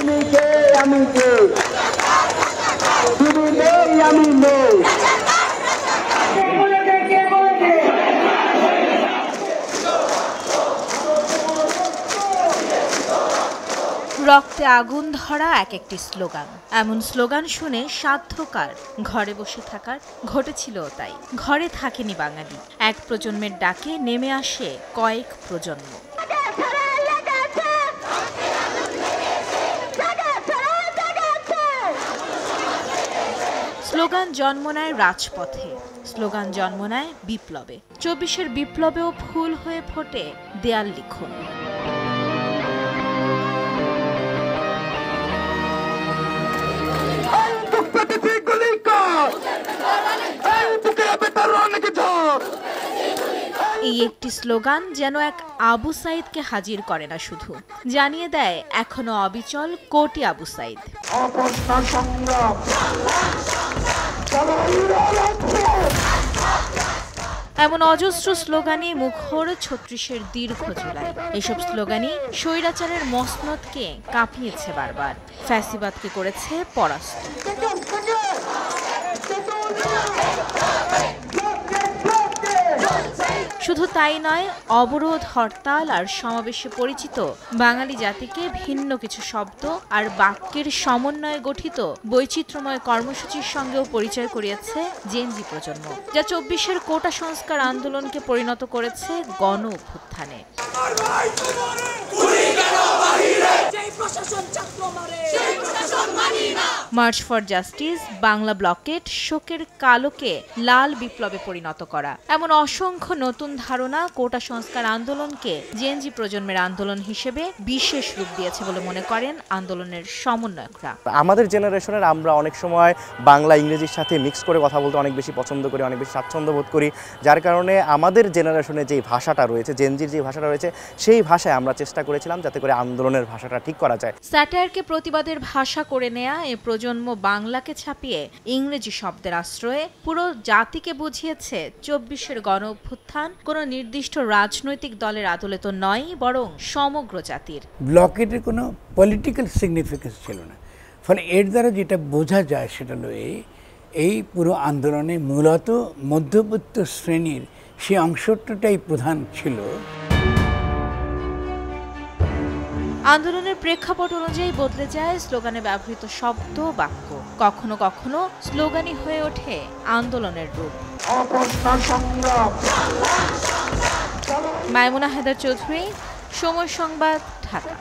তুমি কে আমি কে, তুমি নেই আমি নেই। রক্তে আগুন ধরা এক একটি স্লোগান, এমন স্লোগান শুনে সাধ্যকার ঘরে বসে থাকার ঘটেছিল তাই। ঘরে থাকেনি বাঙালি, এক প্রজন্মের ডাকে নেমে আসে কয়েক প্রজন্ম। স্লোগান জন্ম নেয় রাজপথে, স্লোগান জন্ম নেয় বিপ্লবে। ২৪-এর বিপ্লবেও ফুল হয়ে ফোটে দেয়াল লিখন। এই একটি স্লোগান যেন এক আবু সাইদকে হাজির করে না, শুধু জানিয়ে দেয় এখনো অবিচল কোটি আবু সাইদ। এমন অজস্র স্লোগানে মুখর ৩৬-এর দীর্ঘ জুলাই। এসব স্লোগানই স্বৈরাচারের মসনদকে কাঁপিয়েছে বারবার, ফ্যাসিবাদকে করেছে পরাস্ত। শুধু তাই নয়, অবরোধ, হরতাল আর সমাবেশে পরিচিত বাঙালি জাতিকে ভিন্ন কিছু শব্দ আর বাক্যের সমন্বয়ে গঠিত বৈচিত্র্যময় কর্মসূচির সঙ্গেও পরিচয় করিয়েছে জেনজি প্রজন্ম, যা ২৪-এর কোটা সংস্কার আন্দোলনকে পরিণত করেছে গণ অভ্যুত্থানে। March for justice, Bangla blockade, শোকের কালোকে লাল বিপ্লবে পরিণত করা, এমন অসংখ্য নতুন ধারণা কোটা সংস্কার আন্দোলনকে জেনজি প্রজন্মের আন্দোলন হিসেবে বিশেষ রূপ দিয়েছে বলে মনে করেন আন্দোলনের সমন্বয়করা। আমাদের জেনারেশনের আমরা অনেক সময় বাংলা ইংরেজির সাথে মিক্স করে কথা বলতে অনেক বেশি পছন্দ করি, অনেক বেশি স্বাচ্ছন্দ্য বোধ করি, যার কারণে আমাদের জেনারেশনে যেই ভাষাটা রয়েছে, জেনজির যে ভাষাটা রয়েছে, সেই ভাষায় আমরা চেষ্টা করেছিলাম যাতে করে আন্দোলনের ভাষাটা ঠিক করা যায়। স্যাটায়ারকে প্রতিবাদের ভাষা করে নেয়া এ প্রজন্ম বাংলাকে ছাপিয়ে ইংরেজি শব্দের আশ্রয়ে পুরো জাতিকে বুঝিয়েছে ২৪-এর গণ অভ্যুত্থান কোনো নির্দিষ্ট রাজনৈতিক দলের আদলে তো নয়, বরং সমগ্র জাতির। ব্লকেটের কোনো পলিটিক্যাল সিগনিফিকেন্স ছিল না, ফলে এর দ্বারা যেটা বোঝা যায় সেটা হলো এই পুরো আন্দোলনে মূলত মধ্যবিত্ত শ্রেণীর সেই অংশটাই প্রধান ছিল। আন্দোলনের প্রেক্ষাপট অনুযায়ী বদলে যায় স্লোগানে ব্যবহৃত শব্দ, বাক্য। কখনো কখনো স্লোগানই হয়ে ওঠে আন্দোলনের রূপ। মাইমুনা হায়দার চৌধুরী, সময় সংবাদ, ঢাকা।